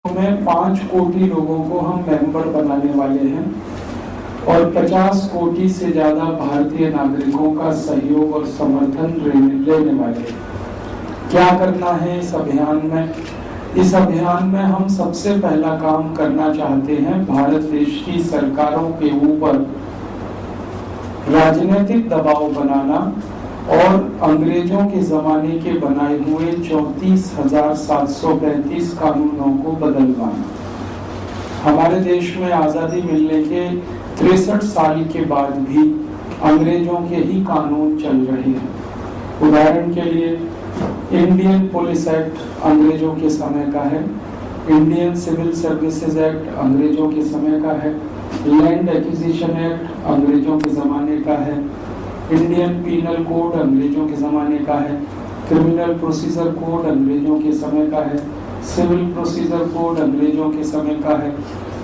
में 5 कोटि लोगों को हम मेंबर बनाने वाले हैं और 50 कोटि से ज्यादा भारतीय नागरिकों का सहयोग और समर्थन लेने वाले हैं। क्या करना है इस अभियान में? इस अभियान में हम सबसे पहला काम करना चाहते हैं भारत देश की सरकारों के ऊपर राजनीतिक दबाव बनाना और अंग्रेजों के जमाने के बनाए हुए 34,735 कानूनों को बदलवाना। हमारे देश में आजादी मिलने के 63 साल के बाद भी अंग्रेजों के ही कानून चल रहे हैं। उदाहरण के लिए इंडियन पुलिस एक्ट अंग्रेजों के समय का है, इंडियन सिविल सर्विसेज एक्ट अंग्रेजों के समय का है, लैंड एक्विजिशन एक्ट अंग्रेजों के जमाने का है, इंडियन पीनल कोड अंग्रेजों के जमाने का है, क्रिमिनल प्रोसीजर कोड अंग्रेजों के समय का है, सिविल प्रोसीजर कोड अंग्रेजों के समय का है,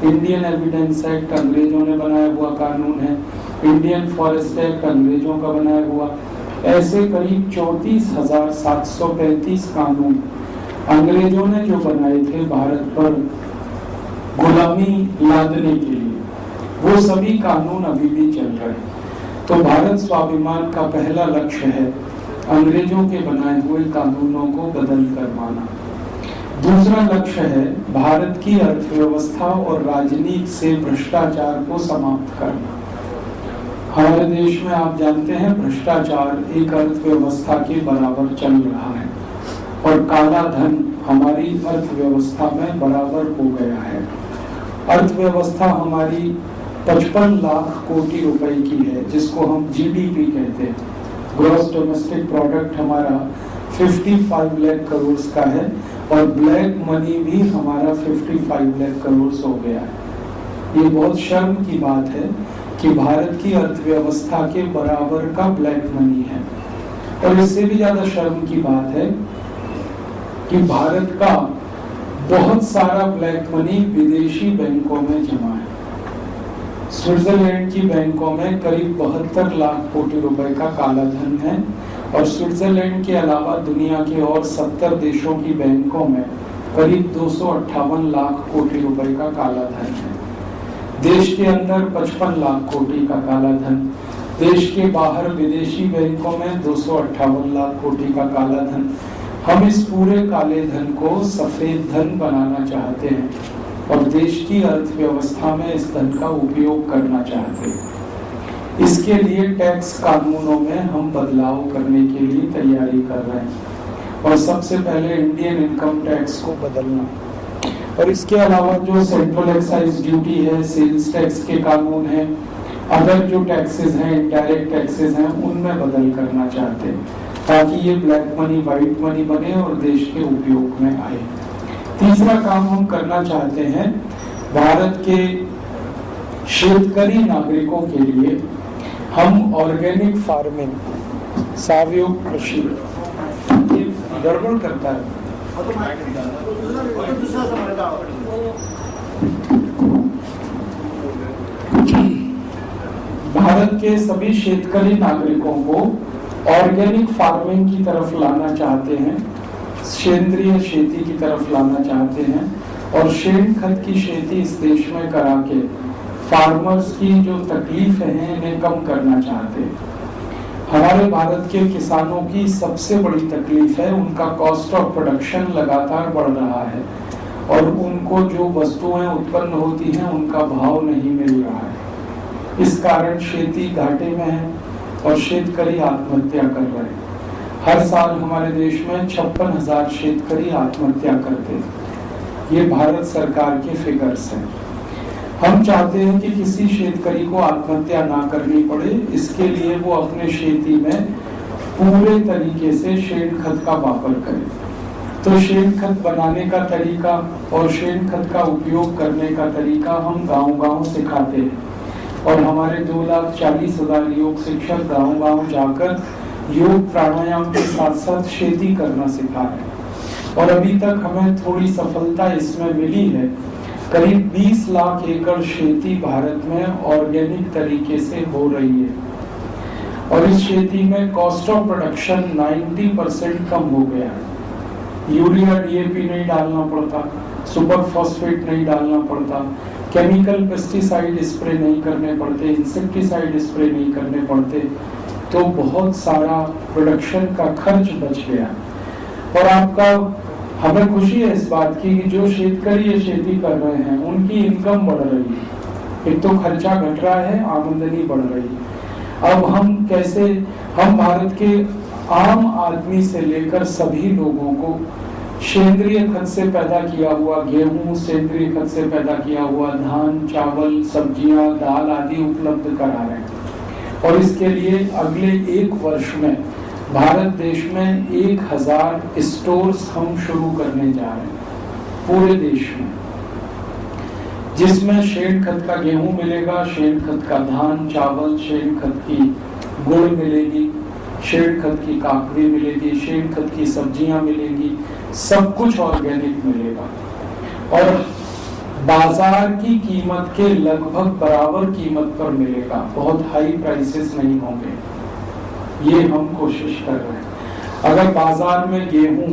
इंडियन एविडेंस एक्ट अंग्रेजों ने बनाया हुआ कानून है, इंडियन फॉरेस्ट एक्ट अंग्रेजों का बनाया हुआ। ऐसे करीब 34,735 कानून अंग्रेजों ने जो बनाए थे भारत पर गुलामी लादने के लिए, वो सभी कानून अभी भी चल रहे हैं। तो भारत स्वाभिमान का पहला लक्ष्य है अंग्रेजों के बनाए हुए कानूनों को बदल करवाना। दूसरा लक्ष्य है भारत की अर्थव्यवस्था और राजनीति से भ्रष्टाचार को समाप्त करना। हमारे देश में आप जानते हैं भ्रष्टाचार एक अर्थव्यवस्था के बराबर चल रहा है और काला धन हमारी अर्थव्यवस्था में बराबर हो गया है। अर्थव्यवस्था हमारी 55 लाख कोटि रुपए की है, जिसको हम जीडीपी कहते हैं। ग्रॉस डोमेस्टिक प्रोडक्ट हमारा 55 लाख करोड़ का है और ब्लैक मनी भी हमारा 55 लाख करोड़ हो गया है। ये बहुत शर्म की बात है कि भारत की अर्थव्यवस्था के बराबर का ब्लैक मनी है। और इससे भी ज्यादा शर्म की बात है कि भारत का बहुत सारा ब्लैक मनी विदेशी बैंकों में जमा है। स्विट्जरलैंड की बैंकों में करीब 72 लाख कोटि रुपए का काला धन है और स्विट्जरलैंड के अलावा दुनिया के और 70 देशों की बैंकों में करीब 258 लाख कोटि रुपए का काला धन है। देश के अंदर 55 लाख कोटि का काला धन, देश के बाहर विदेशी बैंकों में 258 लाख कोटि का काला धन। हम इस पूरे काले धन को सफेद धन बनाना चाहते हैं और देश की अर्थव्यवस्था में इस धन का उपयोग करना चाहते हैं। इसके लिए टैक्स कानूनों में हम बदलाव करने के लिए तैयारी कर रहे हैं और सबसे पहले इंडियन इनकम टैक्स को बदलना और इसके अलावा जो सेंट्रल एक्साइज ड्यूटी है, सेल्स टैक्स के कानून है, अदर जो टैक्सेस हैं, डायरेक्ट टैक्सेस हैं, उनमें बदल करना चाहते हैं ताकि ये ब्लैक मनी व्हाइट मनी बने और देश के उपयोग में आए। तीसरा काम हम करना चाहते हैं भारत के शेतकरी नागरिकों के लिए हम ऑर्गेनिक फार्मिंग, सावयव कृषि, गड़बड़ करता है। भारत के सभी शेतकरी नागरिकों को ऑर्गेनिक फार्मिंग की तरफ लाना चाहते हैं, सेंद्रीय खेती की तरफ लाना चाहते हैं और शेण खत की खेती इस देश में करा के फार्मर्स की जो तकलीफें हैं इन्हें कम करना चाहते हैं। हमारे भारत के किसानों की सबसे बड़ी तकलीफ है उनका कॉस्ट ऑफ प्रोडक्शन लगातार बढ़ रहा है और उनको जो वस्तुएं उत्पन्न होती हैं उनका भाव नहीं मिल रहा है। इस कारण खेती घाटे में है और शेतकरी आत्महत्या कर रहे हैं। हर साल हमारे देश में 56,000 शेतकरी आत्महत्या करते हैं। ये भारत सरकार के फिगर्स हैं। हम चाहते हैं कि किसी शेतकरी को आत्महत्या ना करनी पड़े, इसके लिए वो अपने खेती में पूरे तरीके से शेण खत का वापर करें। तो शेण खत बनाने का तरीका और शेण खत का उपयोग करने का तरीका हम गांव-गांव सिखाते हैं और हमारे 2,40,000 योग शिक्षक गांव-गांव जाकर योग प्राणायाम के साथ साथ खेती करना सिखा है और अभी तक हमें थोड़ी सफलता इसमें मिली है। करीब 20 लाख एकड़ खेती भारत में ऑर्गेनिक तरीके से हो रही है और इस खेती में कॉस्ट ऑफ प्रोडक्शन 90% कम हो गया है। यूरिया डीएपी नहीं डालना पड़ता, सुपर फॉस्फेट नहीं डालना पड़ता, केमिकल पेस्टिसाइड स्प्रे नहीं करने पड़ते, इंसेक्टिसाइड स्प्रे नहीं करने पड़ते, तो बहुत सारा प्रोडक्शन का खर्च बच गया। और आपका हमें खुशी है इस बात की कि जो शेतकरी ये खेती कर रहे हैं उनकी इनकम बढ़ रही है। एक तो खर्चा घट रहा है, आमदनी बढ़ रही है। अब हम भारत के आम आदमी से लेकर सभी लोगों को सेंद्रीय खाद से पैदा किया हुआ गेहूं, सेंद्रीय खाद से पैदा किया हुआ धान, चावल, सब्जियां, दाल आदि उपलब्ध करा रहे हैं। और इसके लिए अगले 1 वर्ष में भारत देश में 1000 स्टोर्स हम शुरू करने जा रहे हैं पूरे देश में, जिसमें शेण खाद का गेहूं मिलेगा, शेण खाद का धान, चावल, शेण खाद की गुड़ मिलेगी, शेण खाद की काकड़ी मिलेगी, शेण खाद की सब्जियां मिलेगी, सब कुछ ऑर्गेनिक मिलेगा। और बाजार की कीमत के लगभग बराबर कीमत पर मिलेगा, बहुत हाई प्राइसेस नहीं होंगे, ये हम कोशिश कर रहे हैं। अगर बाजार में गेहूं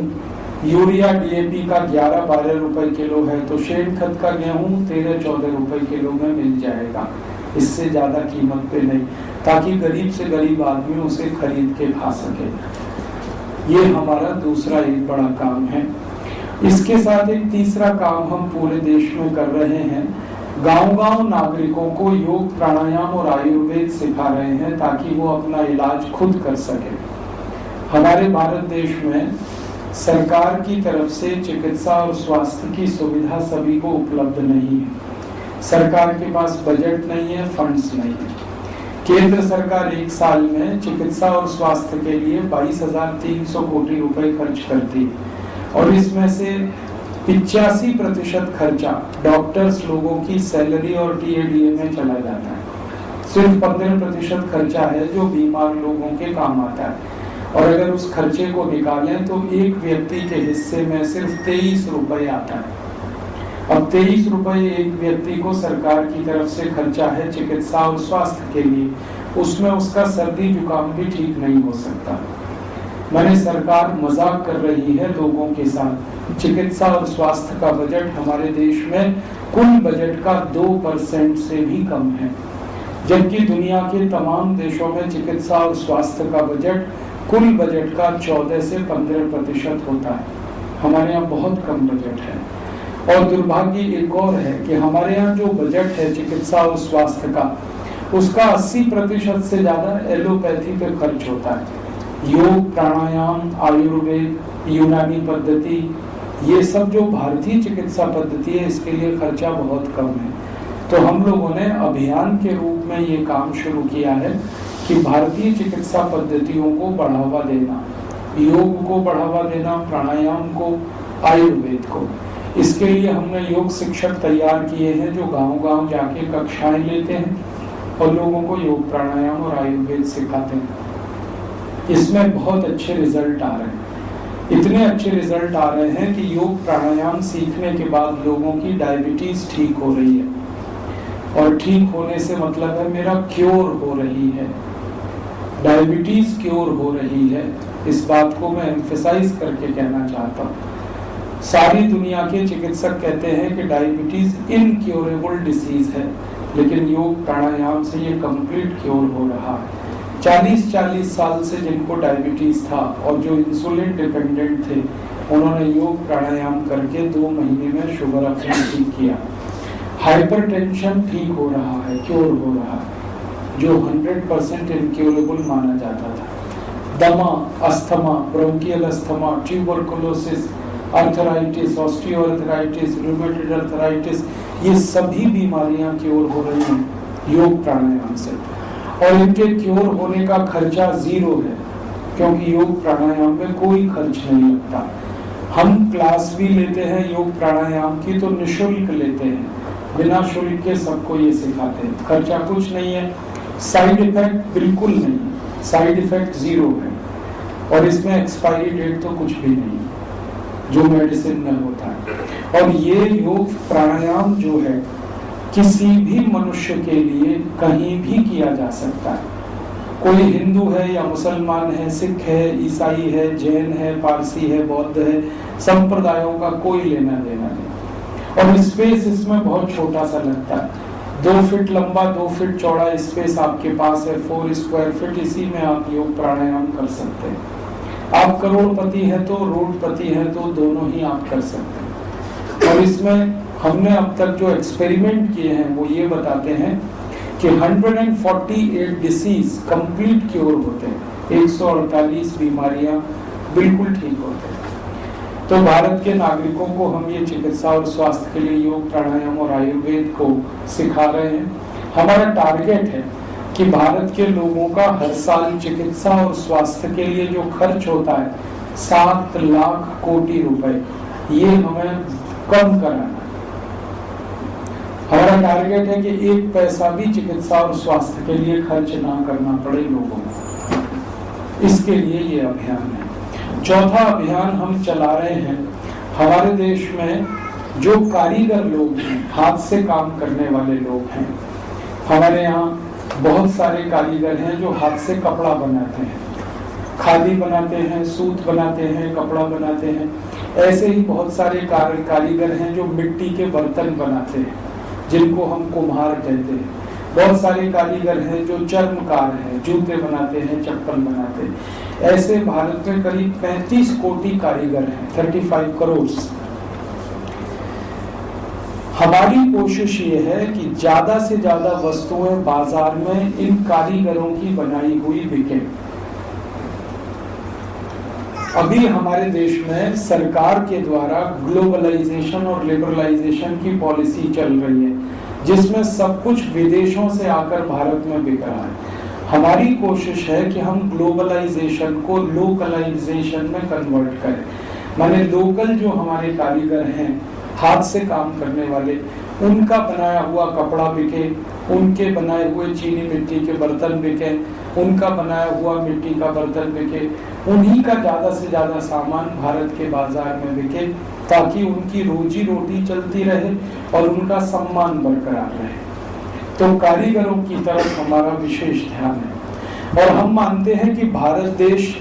यूरिया डीएपी का 11-12 रुपए किलो है तो शेण खाद का गेहूं 13-14 रुपए किलो में मिल जाएगा, इससे ज्यादा कीमत पे नहीं, ताकि गरीब से गरीब आदमी उसे खरीद के खा सके। ये हमारा दूसरा एक बड़ा काम है। इसके साथ एक तीसरा काम हम पूरे देश में कर रहे हैं, गांव-गांव नागरिकों को योग, प्राणायाम और आयुर्वेद सिखा रहे हैं ताकि वो अपना इलाज खुद कर सके। हमारे भारत देश में सरकार की तरफ से चिकित्सा और स्वास्थ्य की सुविधा सभी को उपलब्ध नहीं है। सरकार के पास बजट नहीं है, फंड्स नहीं है। केंद्र सरकार 1 साल में चिकित्सा और स्वास्थ्य के लिए 22,300 कोटी रुपए खर्च करती है, और इसमें से 85% खर्चा डॉक्टर्स लोगों की सैलरी और टीएडीए में चला जाता है। सिर्फ 15% खर्चा है जो बीमार लोगों के काम आता है। और अगर उस खर्चे को निकालें तो एक व्यक्ति के हिस्से में सिर्फ 23 रुपए आता है। अब 23 रुपए एक व्यक्ति को सरकार की तरफ से खर्चा है चिकित्सा और स्वास्थ्य के लिए, उसमें उसका सर्दी जुकाम भी ठीक नहीं हो सकता। मैंने सरकार मजाक कर रही है लोगों के साथ। चिकित्सा और स्वास्थ्य का बजट हमारे देश में कुल बजट का 2% से भी कम है, जबकि दुनिया के तमाम देशों में चिकित्सा और स्वास्थ्य का बजट कुल बजट का 14 से 15% होता है। हमारे यहाँ बहुत कम बजट है। और दुर्भाग्य एक और है कि हमारे यहाँ जो बजट है चिकित्सा और स्वास्थ्य का, उसका 80% से ज्यादा एलोपैथी पे खर्च होता है। योग, प्राणायाम, आयुर्वेद, यूनानी पद्धति, ये सब जो भारतीय चिकित्सा पद्धति है, इसके लिए खर्चा बहुत कम है। तो हम लोगों ने अभियान के रूप में ये काम शुरू किया है कि भारतीय चिकित्सा पद्धतियों को बढ़ावा देना, योग को बढ़ावा देना, प्राणायाम को, आयुर्वेद को। इसके लिए हमने योग शिक्षक तैयार किए हैं जो गांव-गांव जाके कक्षाएं लेते हैं और लोगों को योग, प्राणायाम और आयुर्वेद सिखाते हैं। इसमें बहुत अच्छे रिजल्ट आ रहे हैं। इतने अच्छे रिजल्ट आ रहे हैं कि योग प्राणायाम सीखने के बाद लोगों की डायबिटीज ठीक हो रही है, और ठीक होने से मतलब है मेरा क्योर हो रही है, डायबिटीज क्योर हो रही है। इस बात को मैं एम्फेसाइज करके कहना चाहता हूँ। सारी दुनिया के चिकित्सक कहते हैं कि डायबिटीज इनक्योरेबल डिसीज है, लेकिन योग प्राणायाम से ये कंप्लीट क्योर हो रहा है। 40-40 साल से जिनको डायबिटीज था और जो इंसुलिन डिपेंडेंट थे, उन्होंने योग प्राणायाम करके 2 महीने में शुगर अपना ठीक किया। हाइपरटेंशन ठीक हो रहा है, क्योर हो रहा है, जो 100% इनक्योरेबल माना जाता था। दमा, asthma, bronchial asthma, tuberculosis, arthritis, osteoarthritis, rheumatoid arthritis, ये सभी बीमारियां क्योर हो रही हैं योग प्राणायाम से। और इनके क्योर होने का खर्चा 0 है, क्योंकि योग प्राणायाम में कोई खर्च नहीं लगता। हम क्लास भी लेते हैं योग प्राणायाम की तो निःशुल्क लेते हैं, बिना शुल्क के सबको ये सिखाते हैं। खर्चा कुछ नहीं है, साइड इफेक्ट बिल्कुल नहीं, साइड इफेक्ट 0 है, और इसमें एक्सपायरी डेट तो कुछ भी नहीं जो मेडिसिन में होता है। और ये योग प्राणायाम जो है किसी भी मनुष्य के लिए कहीं भी किया जा सकता है। कोई हिंदू है या मुसलमान है, सिख है, ईसाई है, जैन है, पारसी है, बौद्ध है, संप्रदायों का कोई लेना देना नहीं। और स्पेस इसमें बहुत छोटा सा लगता है। 2 फीट लंबा 2 फीट चौड़ा स्पेस आपके पास है, 4 स्क्वायर फीट, इसी में आप योग प्राणायाम कर सकते हैं। आप करोड़पति हैं तो रोडपति हैं तो दोनों ही आप कर सकते हैं। और इसमें हमने अब तक जो एक्सपेरिमेंट किए हैं वो ये बताते हैं कि 148 डिसीज कंप्लीट क्योर होते हैं, 148 बीमारियां बिल्कुल ठीक होते हैं। तो भारत के नागरिकों को हम ये चिकित्सा और स्वास्थ्य के लिए योग प्राणायाम और आयुर्वेद को सिखा रहे हैं। हमारा टारगेट है कि भारत के लोगों का हर साल चिकित्सा और स्वास्थ्य के लिए जो खर्च होता है 7 लाख कोटि रुपए, ये हमें कम कराना है। हमारा टारगेट है कि 1 पैसा भी चिकित्सा और स्वास्थ्य के लिए खर्च ना करना पड़े लोगों को। इसके लिए ये अभियान है। चौथा अभियान हम चला रहे हैं, हमारे देश में जो कारीगर लोग हैं, हाथ से काम करने वाले लोग हैं, हमारे यहाँ बहुत सारे कारीगर हैं जो हाथ से कपड़ा बनाते हैं, खादी बनाते हैं, सूत बनाते हैं, कपड़ा बनाते हैं। ऐसे ही बहुत सारे कारीगर हैं जो मिट्टी के बर्तन बनाते हैं, जिनको हम कुम्हार कहते हैं। बहुत सारे कारीगर हैं जो चर्मकार हैं, जूते बनाते हैं, चप्पल बनाते हैं। ऐसे भारत में करीब 35 कोटि कारीगर हैं, 35 करोड़। हमारी कोशिश ये है कि ज्यादा से ज्यादा वस्तुएं बाजार में इन कारीगरों की बनाई हुई बिके। अभी हमारे देश में सरकार के द्वारा ग्लोबलाइजेशन और लिबरलाइजेशन की पॉलिसी चल रही है, जिसमें सब कुछ विदेशों से आकर भारत में बिक रहा है। हमारी कोशिश है कि हम ग्लोबलाइजेशन को लोकलाइजेशन में कन्वर्ट करें, माने लोकल जो हमारे कारीगर हैं, हाथ से काम करने वाले, उनका बनाया हुआ कपड़ा बिके, उनके बनाए हुए चीनी मिट्टी के बर्तन बिके, उनका बनाया हुआ मिट्टी का बर्तन बिके, उन्हीं का ज्यादा से ज्यादा सामान भारत के बाजार में बिके, ताकि उनकी रोजी रोटी चलती रहे और उनका सम्मान बरकरार रहे। तो कारीगरों की तरफ हमारा विशेष ध्यान है। और हम मानते हैं कि भारत देश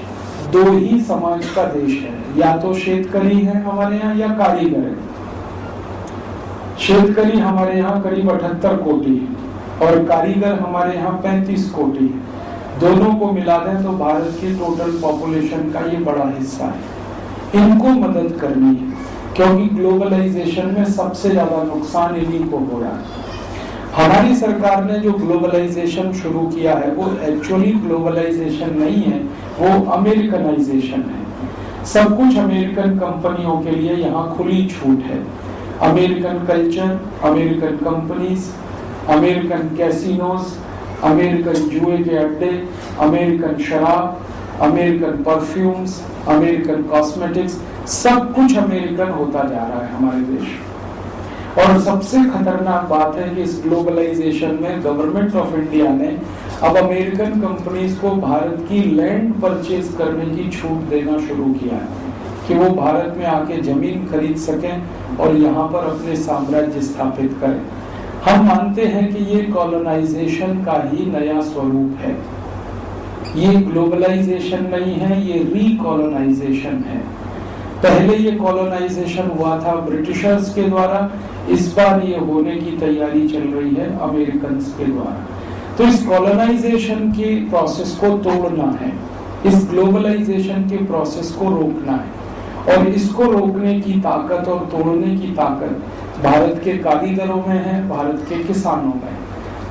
2 ही समाज का देश है, या तो शेतकरी है हमारे यहाँ या कारीगर है। शेतकरी हमारे यहाँ करीब 78 कोटि है और कारीगर हमारे यहाँ 35 कोटि है। दोनों को मिला दें तो भारत की टोटल पॉपुलेशन का ये बड़ा हिस्सा है। इनको मदद करनी है, क्योंकि ग्लोबलाइजेशन में सबसे ज्यादा नुकसान इन्हीं को हो रहा है। हमारी सरकार ने जो ग्लोबलाइजेशन शुरू किया है वो एक्चुअली ग्लोबलाइजेशन नहीं है, वो अमेरिकनाइजेशन है। सब कुछ अमेरिकन कंपनियों के लिए यहाँ खुली छूट है। American culture, American companies, American casinos, American जुए के अड्डे, अमेरिकन शराब, अमेरिकन परफ्यूम्स, अमेरिकन कॉस्मेटिक्स, सब कुछ अमेरिकन होता जा रहा है हमारे देश। और सबसे खतरनाक बात है कि इस ग्लोबलाइजेशन में गवर्नमेंट ऑफ इंडिया ने अब अमेरिकन कंपनीज को भारत की लैंड परचेज करने की छूट देना शुरू किया है, कि वो भारत में आके जमीन खरीद सकें और यहाँ पर अपने साम्राज्य स्थापित करें। हम मानते हैं कि ये कॉलोनाइजेशन का ही नया स्वरूप है। ये ग्लोबलाइजेशन नहीं है, ये रीकॉलोनाइजेशन है। पहले ये कॉलोनाइजेशन हुआ था ब्रिटिशर्स के द्वारा, इस बार ये होने की तैयारी चल रही है अमेरिकन के द्वारा। तो इस कॉलोनाइजेशन की प्रोसेस को तोड़ना है, इस ग्लोबलाइजेशन के प्रोसेस को रोकना है, और इसको रोकने की ताकत और तोड़ने की ताकत भारत के कारीगरों में है, भारत के किसानों में।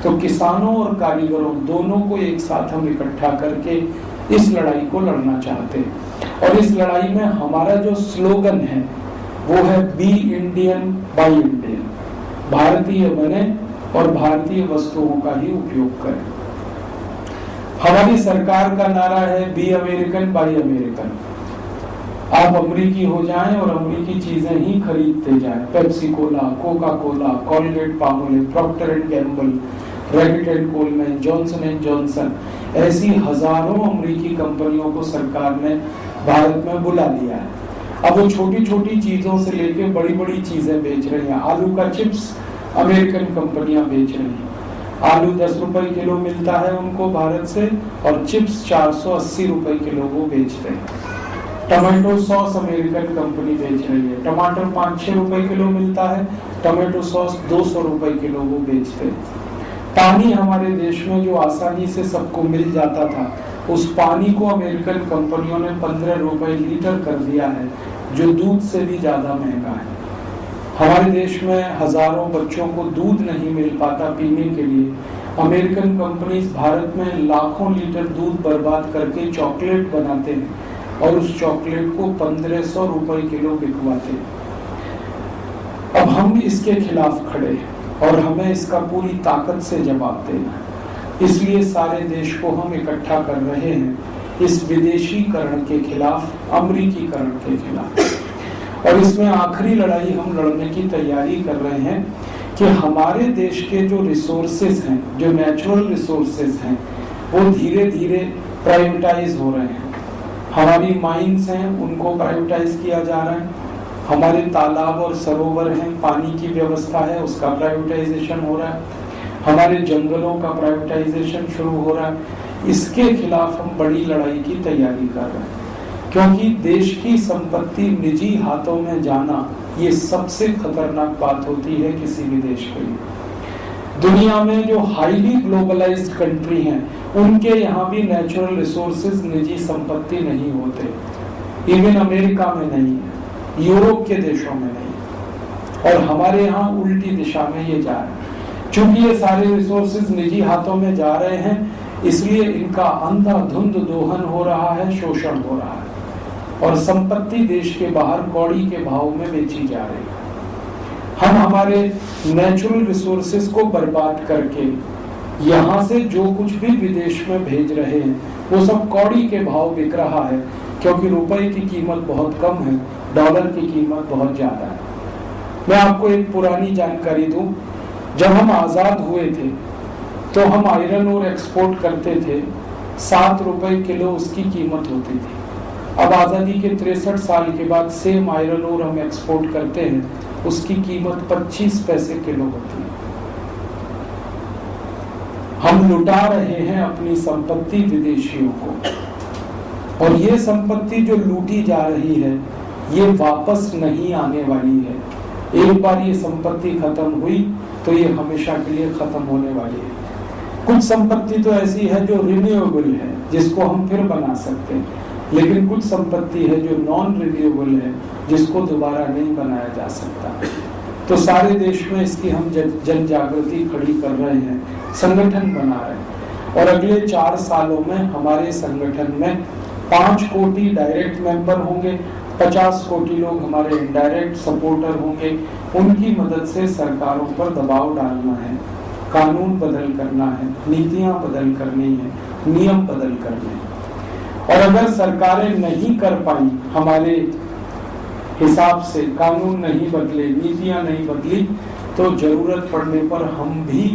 तो किसानों और कारीगरों दोनों को एक साथ हम इकट्ठा करके इस लड़ाई को लड़ना चाहते हैं। और इस लड़ाई में हमारा जो स्लोगन है वो है बी इंडियन बाय इंडियन, भारतीय बने और भारतीय वस्तुओं का ही उपयोग करें। हमारी सरकार का नारा है बी अमेरिकन बाय अमेरिकन। आप अमरीकी हो जाएं और अमरीकी चीजें ही खरीदते जाएं। Pepsi Cola, Coca Cola, Colgate Palmolive, Procter and Gamble, Reckitt and Colman, Johnson and Johnson, ऐसी हजारों अमरीकी कंपनियों को सरकार ने भारत में बुला लिया है। अब वो छोटी छोटी चीजों से लेके बड़ी बड़ी चीजें बेच रही हैं। आलू का चिप्स अमेरिकन कंपनियां बेच रही हैं। आलू 10 रुपए किलो मिलता है उनको भारत से, और चिप्स 480 रुपए किलो वो बेचते हैं। टमाटो सॉस अमेरिकन कंपनी बेच रही है, टमाटर 5-6 रुपए किलो मिलता है, टमाटो सॉस 200 रुपए किलो वो बेचते हैं। पानी हमारे देश में जो आसानी से सबको मिल जाता था, उस पानी को अमेरिकन कंपनियों ने 15 रुपए लीटर कर दिया है, जो दूध से भी ज्यादा महंगा है। हमारे देश में हजारों बच्चों को दूध नहीं मिल पाता पीने के लिए, अमेरिकन कंपनीज भारत में लाखों लीटर दूध बर्बाद करके चॉकलेट बनाते हैं और उस चॉकलेट को 1500 रुपए किलो बिकवाते हैं। अब हम इसके खिलाफ खड़े हैं और हमें इसका पूरी ताकत से जवाब देना है। इसलिए सारे देश को हम इकट्ठा कर रहे हैं इस विदेशीकरण के खिलाफ, अमरीकीकरण के खिलाफ। और इसमें आखिरी लड़ाई हम लड़ने की तैयारी कर रहे हैं कि हमारे देश के जो रिसोर्सेज हैं, जो नेचुरल रिसोर्सेज हैं, वो धीरे धीरे प्राइवेटाइज हो रहे हैं। हमारी माइंस हैं, उनको प्राइवेटाइज किया जा रहा है। हमारे तालाब और सरोवर हैं, पानी की व्यवस्था है, उसका प्राइवेटाइजेशन हो रहा है। हमारे जंगलों का प्राइवेटाइजेशन शुरू हो रहा है। इसके खिलाफ हम बड़ी लड़ाई की तैयारी कर रहे हैं, क्योंकि देश की संपत्ति निजी हाथों में जाना ये सबसे खतरनाक बात होती है किसी भी देश के लिए। दुनिया में जो हाईली ग्लोबलाइज्ड कंट्री हैं, उनके यहाँ भी नेचुरल रिसोर्सेज निजी संपत्ति नहीं होते। इवन अमेरिका में नहीं है, यूरोप के देशों में नहीं, और हमारे यहाँ उल्टी दिशा में ये जा रहे हैं। चूंकि ये सारे रिसोर्सेज निजी हाथों में जा रहे हैं, इसलिए इनका अंधाधुंध दोहन हो रहा है, शोषण हो रहा है, और संपत्ति देश के बाहर कौड़ी के भाव में बेची जा रही है। हम हमारे नेचुरल रिसोर्सेज को बर्बाद करके यहाँ से जो कुछ भी विदेश में भेज रहे हैं, वो सब कौड़ी के भाव बिक रहा है, क्योंकि रुपए की कीमत बहुत कम है, डॉलर की कीमत बहुत ज्यादा है। मैं आपको एक पुरानी जानकारी दूं, जब हम आजाद हुए थे तो हम आयरन ओर एक्सपोर्ट करते थे, 7 रुपए किलो उसकी कीमत होती थी। अब आजादी के 63 साल के बाद सेम आयरन ओर हम एक्सपोर्ट करते हैं, उसकी कीमत 25 पैसे किलो होती है। हम लुटा रहे हैं अपनी संपत्ति विदेशियों को, और ये संपत्ति जो लूटी जा रही है ये वापस नहीं आने वाली है। एक बार ये संपत्ति खत्म हुई तो ये हमेशा के लिए खत्म होने वाली है। कुछ संपत्ति तो ऐसी है जो रिन्यूएबल है, जिसको हम फिर बना सकते हैं, लेकिन कुछ संपत्ति है जो नॉन रिन्यूएबल है, जिसको दोबारा नहीं बनाया जा सकता। तो सारे देश में इसकी हम जन जागृति खड़ी कर रहे हैं, संगठन बना रहे हैं, और अगले 4 सालों में हमारे संगठन में 5 कोटि डायरेक्ट मेंबर होंगे, 50 कोटि लोग हमारे इनडायरेक्ट सपोर्टर होंगे। उनकी मदद से सरकारों पर दबाव डालना है, कानून बदल करना है, नीतियां बदल करनी है, नियम बदल करने हैं। और अगर सरकारें नहीं कर पाई, हमारे हिसाब से कानून नहीं बदले, नीतियां नहीं बदली, तो जरूरत पड़ने पर हम भी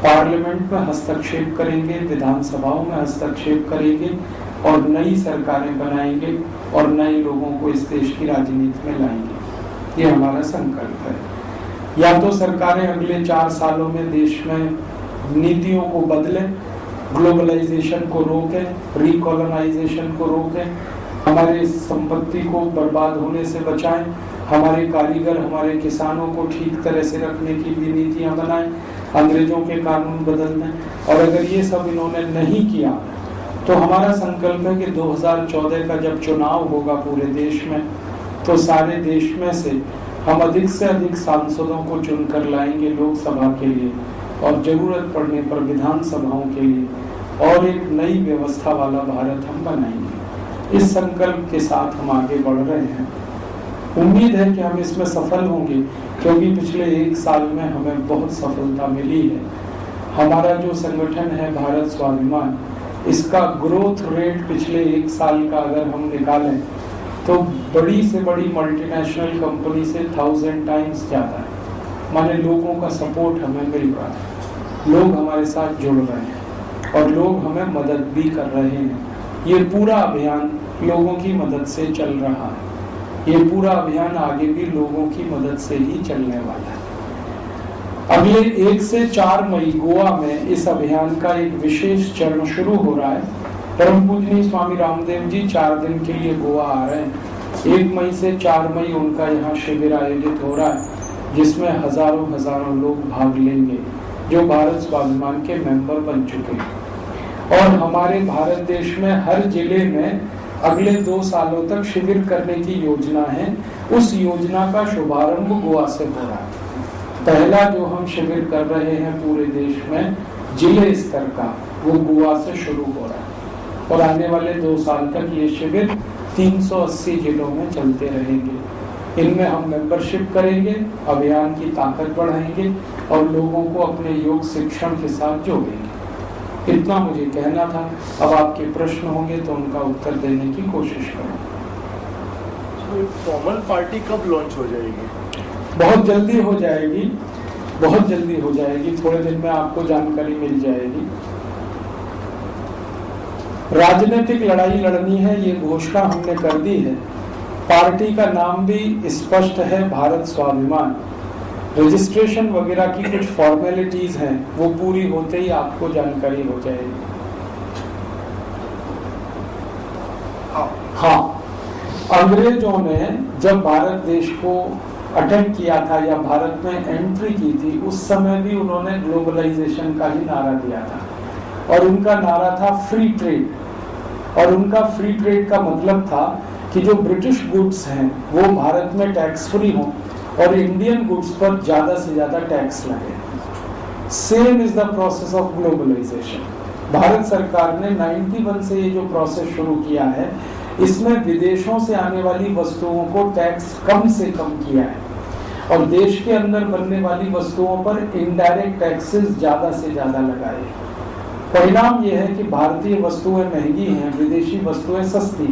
पार्लियामेंट में हस्तक्षेप करेंगे, विधानसभाओं में हस्तक्षेप करेंगे, और नई सरकारें बनाएंगे और नए लोगों को इस देश की राजनीति में लाएंगे। ये हमारा संकल्प है। या तो सरकारें अगले 4 सालों में देश में नीतियों को बदलें, ग्लोबलाइजेशन को रोकें, रिकॉलोनाइजेशन को रोकें, हमारे संपत्ति को बर्बाद होने से बचाएं, हमारे कारीगर, हमारे किसानों को ठीक तरह से रखने की भी नीतियां बनाएं, अंग्रेजों के कानून बदल दें। और अगर ये सब इन्होंने नहीं किया तो हमारा संकल्प है कि 2014 का जब चुनाव होगा पूरे देश में, तो सारे देश में से हम अधिक से अधिक सांसदों को चुनकर लाएंगे लोकसभा के लिए, और जरूरत पड़ने पर विधानसभाओं के लिए, और एक नई व्यवस्था वाला भारत हम बनाएंगे। इस संकल्प के साथ हम आगे बढ़ रहे हैं। उम्मीद है कि हम इसमें सफल होंगे, क्योंकि पिछले 1 साल में हमें बहुत सफलता मिली है। हमारा जो संगठन है भारत स्वाभिमान, इसका ग्रोथ रेट पिछले 1 साल का अगर हम निकालें तो बड़ी से बड़ी मल्टीनेशनल कंपनी से 1000 टाइम्स ज्यादा है। माने लोगों का सपोर्ट हमें मिल रहा है, लोग हमारे साथ जुड़ रहे हैं और लोग हमें मदद भी कर रहे हैं। ये पूरा अभियान लोगों की मदद से चल रहा है। ये पूरा अभियान आगे भी लोगों की मदद से ही चलने वाला है। अगले 1 से 4 मई गोवा में इस अभियान का एक विशेष चरण शुरू हो रहा है। परम पूजनीय स्वामी रामदेव जी 4 दिन के लिए गोवा आ रहे हैं। 1 मई से 4 मई उनका यहाँ शिविर आयोजित हो रहा है, जिसमें हजारों लोग भाग लेंगे जो भारत स्वाभिमान के मेंबर बन चुके हैं। और हमारे भारत देश में हर जिले में अगले 2 सालों तक शिविर करने की योजना है। उस योजना का शुभारंभ गोवा से हो रहा है। पहला जो हम शिविर कर रहे हैं पूरे देश में जिले स्तर का, वो गोवा से शुरू हो रहा है और आने वाले 2 साल तक ये शिविर 380 जिलों में चलते रहेंगे। इनमें हम मेंबरशिप करेंगे, अभियान की ताकत बढ़ाएंगे और लोगों को अपने योग शिक्षण के साथ जोड़ेंगे। इतना मुझे कहना था। अब आपके प्रश्न होंगे तो उनका उत्तर देने की कोशिश करूँगा। फॉर्मल पार्टी कब लॉन्च हो जाएगी? बहुत जल्दी हो जाएगी, बहुत जल्दी हो जाएगी। थोड़े दिन में आपको जानकारी मिल जाएगी। राजनीतिक लड़ाई लड़नी है, ये घोषणा हमने कर दी है। पार्टी का नाम भी स्पष्ट है, भारत स्वाभिमान। रजिस्ट्रेशन वगैरह की कुछ फॉर्मेलिटीज हैं, वो पूरी होते ही आपको जानकारी हो जाएगी। हाँ, अंग्रेजों ने जब भारत देश को अटैक किया था या भारत में एंट्री की थी, उस समय भी उन्होंने ग्लोबलाइजेशन का ही नारा दिया था और उनका नारा था फ्री ट्रेड। और उनका फ्री ट्रेड का मतलब था कि जो ब्रिटिश गुड्स हैं वो भारत में टैक्स फ्री हों और इंडियन गुड्स पर ज्यादा से ज्यादा टैक्स लगे। Same is the process of globalization. Bharat सरकार ने 91 से ये जो प्रोसेस शुरू किया है, इसमें विदेशों से आने वाली वस्तुओं को टैक्स कम से कम किया है और देश के अंदर बनने वाली वस्तुओं पर इनडायरेक्ट टैक्सेस ज्यादा से ज्यादा लगाए। परिणाम यह है कि भारतीय वस्तुएं महंगी हैं, विदेशी वस्तुएं सस्ती।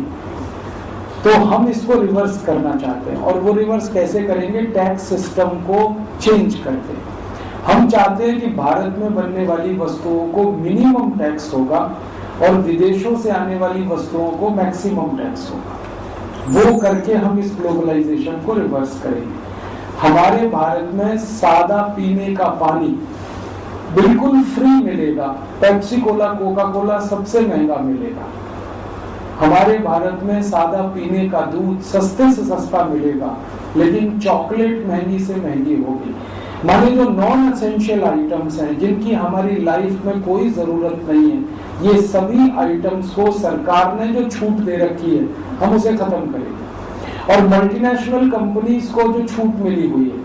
तो हम इसको रिवर्स करना चाहते हैं और वो रिवर्स कैसे करेंगे? टैक्स सिस्टम को चेंज करके। हम चाहते हैं कि भारत में बनने वाली वस्तुओं को मिनिमम टैक्स होगा और विदेशों से आने वाली वस्तुओं को मैक्सिमम टैक्स होगा। वो करके हम इस ग्लोबलाइजेशन को रिवर्स करेंगे। हमारे भारत में सादा पीने का पानी बिल्कुल फ्री मिलेगा। पेप्सी कोला, कोका कोला सबसे महंगा मिलेगा। हमारे भारत में सादा पीने का दूध सस्ते से सस्ता मिलेगा, लेकिन चॉकलेट महंगी से महंगी होगी। माने जो नॉन एसेंशियल आइटम्स हैं, जिनकी हमारी लाइफ में कोई जरूरत नहीं है, ये सभी आइटम्स को सरकार ने जो छूट दे रखी है, हम उसे खत्म करेंगे। और मल्टीनेशनल कंपनीज को जो छूट मिली हुई है,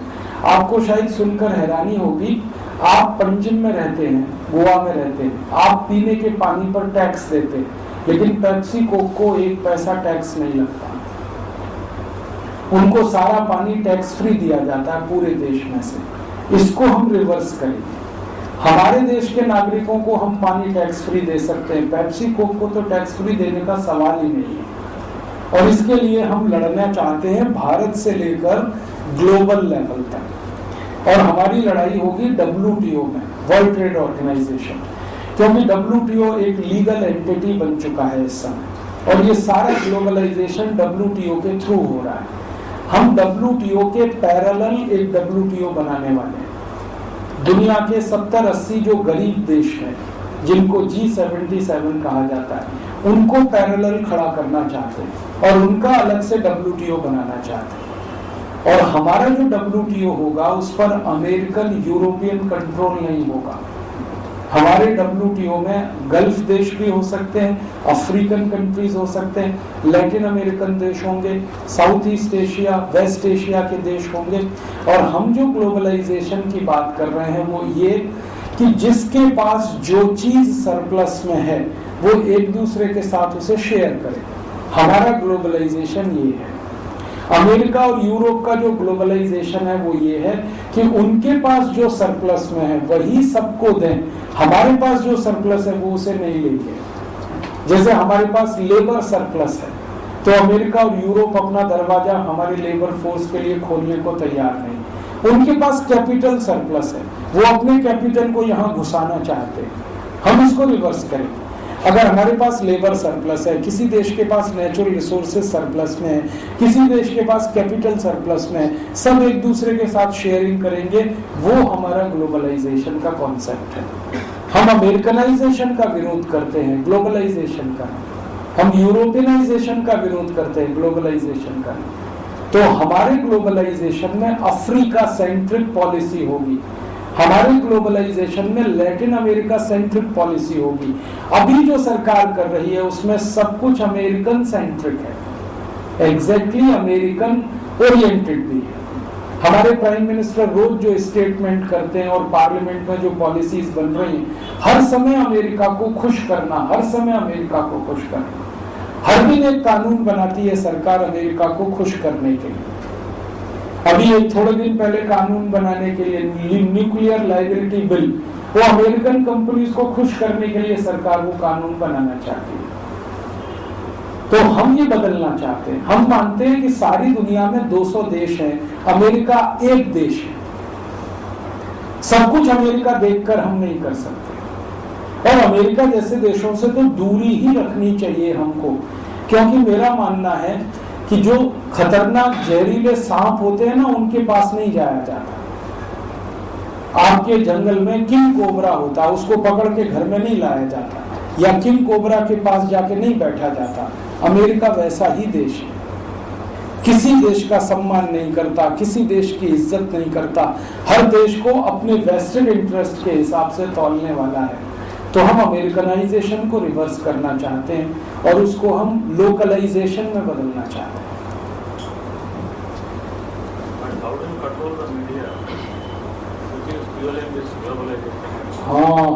आपको शायद सुनकर हैरानी होगी, आप पंजिम में रहते हैं, गोवा में रहते हैं, आप पीने के पानी पर टैक्स देते हैं, लेकिन पेप्सी कोक को 1 पैसा टैक्स नहीं लगता। उनको सारा पानी टैक्स फ्री दिया जाता है पूरे देश में से। इसको हम रिवर्स करेंगे। हमारे देश के नागरिकों को हम पानी टैक्स फ्री दे सकते हैं, पेप्सी कोक को तो टैक्स फ्री देने का सवाल ही नहीं है। और इसके लिए हम लड़ना चाहते हैं भारत से लेकर ग्लोबल लेवल तक। और हमारी लड़ाई होगी WTO में, वर्ल्ड ट्रेड ऑर्गेनाइजेशन, क्योंकि WTO एक लीगल एंटिटी बन चुका है इस समय और ये सारा ग्लोबलाइजेशन WTO के थ्रू हो रहा है। हम WTO के पैरेलल एक WTO बनाने वाले हैं। दुनिया के 70-80 जो गरीब देश हैं, जिनको G77 कहा जाता है, उनको पैरेलल खड़ा करना चाहते हैं और उनका अलग से WTO बनाना चाहते हैं। और हमारा जो WTO होगा उस पर अमेरिकन, यूरोपियन कंट्रोल नहीं होगा। हमारे WTO में गल्फ देश भी हो सकते हैं, अफ्रीकन कंट्रीज हो सकते हैं, लैटिन अमेरिकन देश होंगे, south east Asia, west Asia के देश होंगे। और हम जो ग्लोबलाइजेशन की बात कर रहे हैं वो ये कि जिसके पास जो चीज सरप्लस में है वो एक दूसरे के साथ उसे शेयर करे। हमारा ग्लोबलाइजेशन ये है। अमेरिका और यूरोप का जो ग्लोबलाइजेशन है वो ये है कि उनके पास जो सरप्लस में है वही सबको दें, हमारे पास जो सरप्लस है वो उसे नहीं लेंगे। जैसे हमारे पास लेबर सरप्लस है तो अमेरिका और यूरोप अपना दरवाजा हमारे लेबर फोर्स के लिए खोलने को तैयार नहीं। उनके पास कैपिटल सरप्लस है, वो अपने कैपिटल को यहाँ घुसाना चाहते हैं। हम इसको रिवर्स करेंगे। अगर हमारे पास लेबर सरप्लस है, किसी देश के पास नेचुरल रिसोर्सेज सरप्लस में है, किसी देश के पास कैपिटल सरप्लस में है, सब एक दूसरे के साथ शेयरिंग करेंगे, वो हमारा ग्लोबलाइजेशन का कॉन्सेप्ट है। हम अमेरिकनाइजेशन का विरोध करते हैं, ग्लोबलाइजेशन का। हम यूरोपियनाइजेशन का विरोध करते हैं, ग्लोबलाइजेशन का। तो हमारे ग्लोबलाइजेशन में अफ्रीका सेंट्रिक पॉलिसी होगी, हमारे ग्लोबलाइजेशन में लैटिन अमेरिका सेंट्रिक पॉलिसी होगी। अभी जो सरकार कर रही है उसमें सब कुछ अमेरिकन सेंट्रिक है, एग्जैक्टली अमेरिकन ओरिएंटेड भी है। हमारे प्राइम मिनिस्टर रोज जो स्टेटमेंट करते हैं और पार्लियामेंट में जो पॉलिसीज बन रही हैं, हर समय अमेरिका को खुश करना, हर समय अमेरिका को खुश करना। हर दिन एक कानून बनाती है सरकार अमेरिका को खुश करने के लिए। अभी एक थोड़े दिन पहले कानून बनाने के लिए न्यूक्लियर लायबिलिटी बिल, वो अमेरिकन कंपनीज को खुश करने के लिए सरकार वो कानून बनाना चाहती है। तो हम ये बदलना चाहते हैं। हम मानते हैं कि सारी दुनिया में 200 देश हैं, अमेरिका एक देश है। सब कुछ अमेरिका देखकर हम नहीं कर सकते, और अमेरिका जैसे देशों से तो दूरी ही रखनी चाहिए हमको, क्योंकि मेरा मानना है कि जो खतरनाक जहरीले सांप होते हैं ना, उनके पास नहीं जाया जाता। आपके जंगल में किंग कोबरा होता है, उसको पकड़ के घर में नहीं लाया जाता, या किंग कोबरा के पास जाके नहीं बैठा जाता। अमेरिका वैसा ही देश है, किसी देश का सम्मान नहीं करता, किसी देश की इज्जत नहीं करता, हर देश को अपने वेस्टेड इंटरेस्ट के हिसाब से तौलने वाला है। तो हम अमेरिकनाइजेशन को रिवर्स करना चाहते हैं और उसको हम लोकलाइजेशन में बदलना चाहते हैं। हाँ,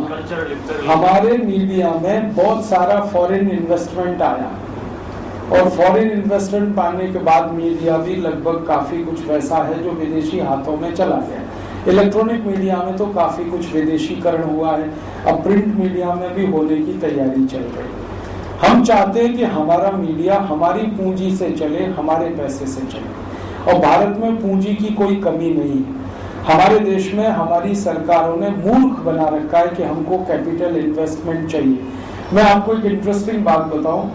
हमारे मीडिया में बहुत सारा फॉरेन इन्वेस्टमेंट आया, और फॉरेन इन्वेस्टमेंट पाने के बाद मीडिया भी लगभग काफी कुछ वैसा है जो विदेशी हाथों में चला गया। इलेक्ट्रॉनिक मीडिया में तो काफी कुछ विदेशीकरण हुआ है, अब प्रिंट मीडिया में भी होने की तैयारी चल रही है। हम चाहते हैं कि हमारा मीडिया हमारी पूंजी से चले, हमारे पैसे से चले, और भारत में पूंजी की कोई कमी नहीं है। हमारे देश में हमारी सरकारों ने मूर्ख बना रखा है कि हमको कैपिटल इन्वेस्टमेंट चाहिए। मैं आपको एक इंटरेस्टिंग बात बताऊं,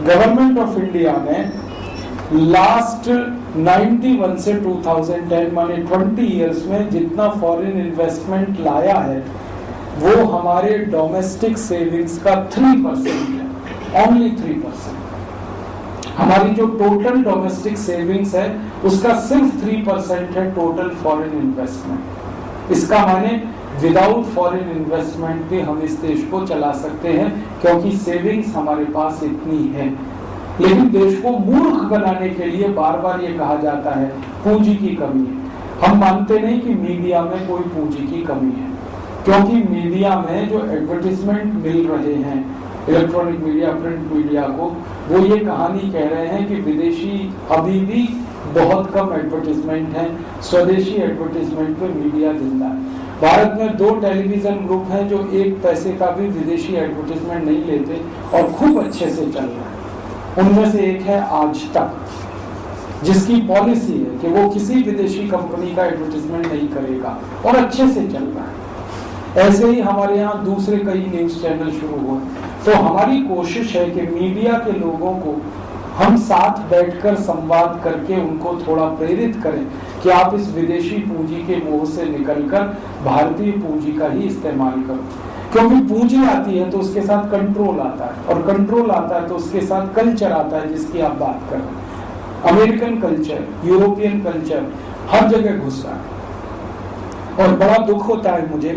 गवर्नमेंट ऑफ इंडिया ने लास्ट 91 से 2010 माने 20 इयर्स में जितना फॉरेन इन्वेस्टमेंट लाया है वो हमारे डोमेस्टिक सेविंग्स का 3% है, ओनली 3%। हमारी जो टोटल डोमेस्टिक सेविंग्स है उसका सिर्फ 3% है टोटल फॉरेन इन्वेस्टमेंट। इसका माने विदाउट फॉरेन इन्वेस्टमेंट भी हम इस देश को चला सकते हैं, क्योंकि सेविंग्स हमारे पास इतनी है। लेकिन देश को मूर्ख बनाने के लिए बार बार ये कहा जाता है पूंजी की कमी है। हम मानते नहीं कि मीडिया में कोई पूंजी की कमी है, क्योंकि मीडिया में जो एडवर्टीजमेंट मिल रहे हैं, इलेक्ट्रॉनिक मीडिया, प्रिंट मीडिया को, वो ये कहानी कह रहे हैं कि विदेशी अभी भी बहुत कम एडवर्टीजमेंट है, स्वदेशी एडवर्टीजमेंट पे मीडिया जिंदा है। भारत में 2 टेलीविजन ग्रुप हैं जो 1 पैसे का भी विदेशी एडवर्टीजमेंट नहीं लेते और खूब अच्छे से चल रहे हैं। उनमें से एक है आज तक, जिसकी पॉलिसी है कि वो किसी विदेशी कंपनी का एडवर्टीजमेंट नहीं करेगा और अच्छे से चल रहा है। ऐसे ही हमारे यहाँ दूसरे कई न्यूज चैनल शुरू हुए। तो हमारी कोशिश है कि मीडिया के लोगों को हम साथ बैठकर संवाद करके उनको थोड़ा प्रेरित करें कि आप इस विदेशी पूंजी के मोह से निकलकर भारतीय पूंजी का ही इस्तेमाल करो, क्योंकि पूंजी आती है तो उसके साथ कंट्रोल आता है, और कंट्रोल आता है तो उसके साथ कल्चर आता है जिसकी आप बात कर रहे हैं। अमेरिकन कल्चर, यूरोपियन कल्चर हर जगह घुस रहा है, और बड़ा दुख होता है मुझे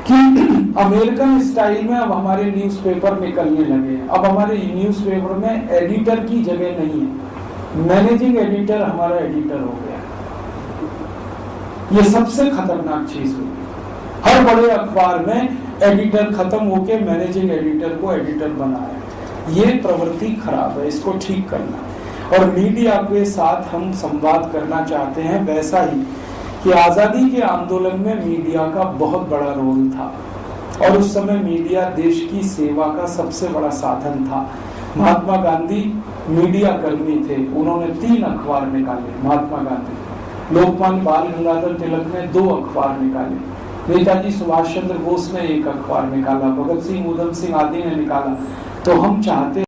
कि अमेरिकन स्टाइल में अब हमारे न्यूज़पेपर निकलने लगे हैं। अब हमारे न्यूज़पेपर में एडिटर की जगह नहीं है, मैनेजिंग एडिटर हमारा एडिटर हो गया। ये सबसे खतरनाक चीज हुई। हर बड़े अखबार में एडिटर खत्म होके मैनेजिंग एडिटर को एडिटर बनाया। ये प्रवृत्ति खराब है, इसको ठीक करना है। और मीडिया के साथ हम संवाद करना चाहते हैं वैसा ही कि आजादी के आंदोलन में मीडिया का बहुत बड़ा रोल था, और उस समय मीडिया देश की सेवा का सबसे बड़ा साधन था। महात्मा गांधी मीडिया कर्मी थे, उन्होंने 3 अखबार निकाले। महात्मा गांधी, लोकमान्य बाल गंगाधर तिलक ने 2 अखबार निकाले, नेताजी सुभाष चंद्र बोस ने 1 अखबार निकाला, भगत सिंह, उधम सिंह आदि ने निकाला। तो हम चाहते